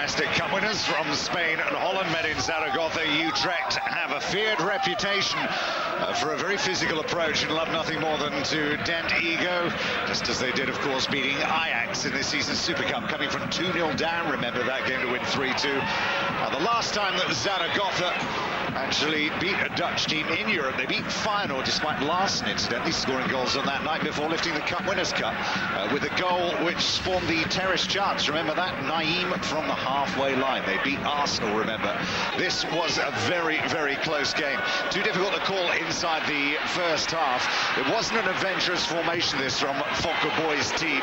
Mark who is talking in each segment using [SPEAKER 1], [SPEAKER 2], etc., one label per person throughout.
[SPEAKER 1] domestic cup winners from Spain and Holland met in Zaragoza. Utrecht have a feared reputation for a very physical approach and love nothing more than to dent ego, just as they did, of course, beating Ajax in this season's Super Cup, coming from 2-0 down. Remember that game to win 3-2. The last time that Zaragoza actually beat a Dutch team in Europe, they beat Feyenoord, despite Larsen incidentally scoring goals on that night before lifting the Cup Winners' Cup with a goal which spawned the terrace chance. Remember that? Naeem from the halfway line. They beat Arsenal, remember. This was a very, very close game. Too difficult to call inside the first half. It wasn't an adventurous formation, this, from Cup-2004's team.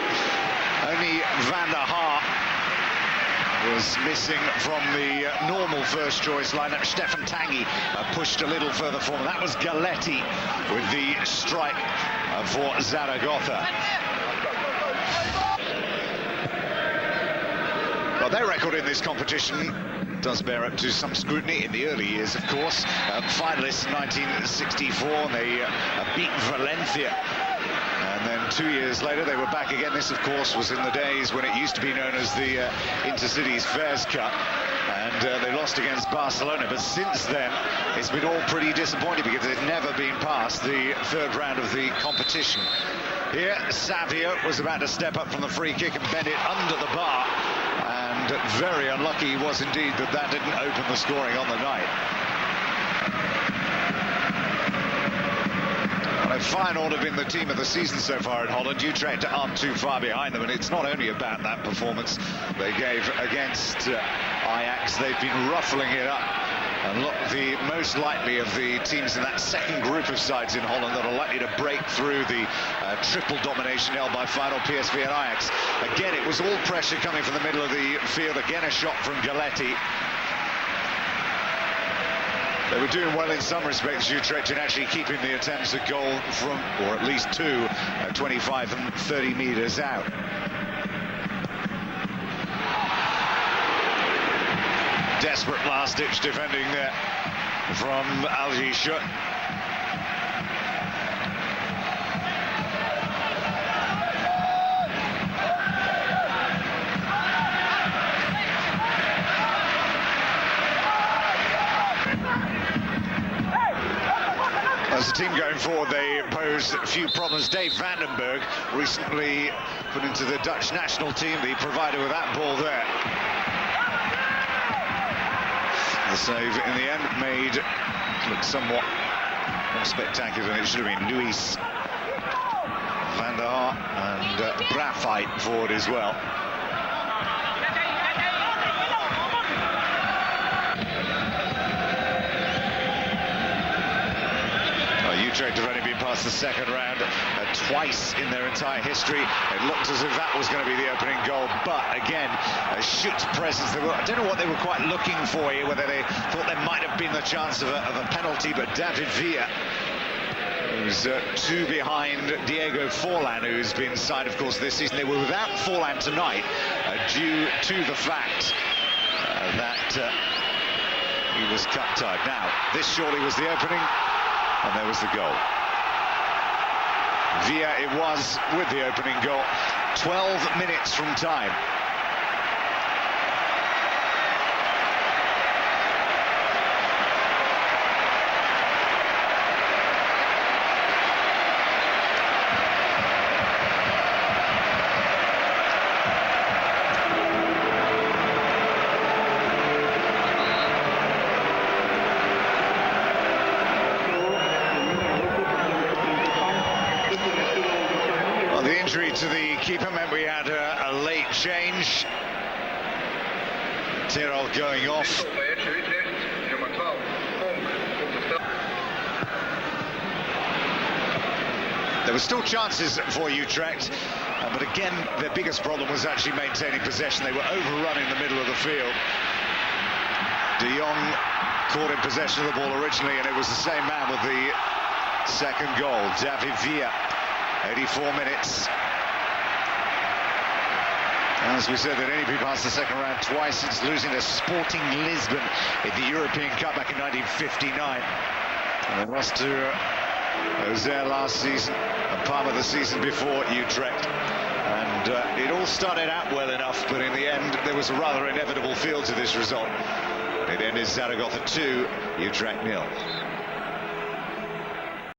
[SPEAKER 1] Only Van der Haar was missing from the normal first choice lineup. Stefan Tanguy pushed a little further forward. That was Galletti with the strike for Zaragoza. Well, their record in this competition does bear up to some scrutiny in the early years, of course. Finalists in 1964, they beat Valencia. And then 2 years later, they were back again. This, of course, was in the days when it used to be known as the Intercities Fairs Cup. And they lost against Barcelona. But since then, it's been all pretty disappointing because they've never been past the third round of the competition. Here, Savio was about to step up from the free kick and bend it under the bar. And very unlucky he was indeed that that didn't open the scoring on the night. Feyenoord have been the team of the season so far in Holland. Utrecht aren't too far behind them, and it's not only about that performance they gave against Ajax. They've been ruffling it up, and look, the most likely of the teams in that second group of sides in Holland that are likely to break through the triple domination held by Feyenoord, PSV and Ajax. Again, it was all pressure coming from the middle of the field. Again, a shot from Galletti. They were doing well in some respects, Utrecht, in actually keeping the attempts at goal from, or at least two, 25 and 30 metres out. Desperate last-ditch defending there from Algi Schut. As a team going forward, they pose a few problems. Dave Vandenberg, recently put into the Dutch national team, the provider with that ball there. The save in the end made look somewhat more spectacular than it should have been. Luis Van der Haar and Braafheid forward as well. Utrecht have only been past the second round twice in their entire history. It looked as if that was going to be the opening goal, but again, Schut's presence. I don't know what they were quite looking for here, whether they thought there might have been the chance of a penalty, but David Villa, who's two behind Diego Forlan, who's been signed, of course, this season. They were without Forlan tonight, due to the fact that he was cup-tied. Now, this surely was the opening. And there was the goal. Villa it was with the opening goal. 12 minutes from time. Injury to the keeper meant we had a late change. Tyrrell going off. There were still chances for Utrecht, but again, their biggest problem was actually maintaining possession. They were overrun in the middle of the field. De Jong caught in possession of the ball originally, and it was the same man with the second goal, David Villa. 84 minutes. As we said, they'd only been past the second round twice since losing to Sporting Lisbon in the European Cup back in 1959. And they lost to Auxerre last season and Parma the season before Utrecht. And And it all started out well enough, but in the end there was a rather inevitable feel to this result. It ended Zaragoza 2, Utrecht 0.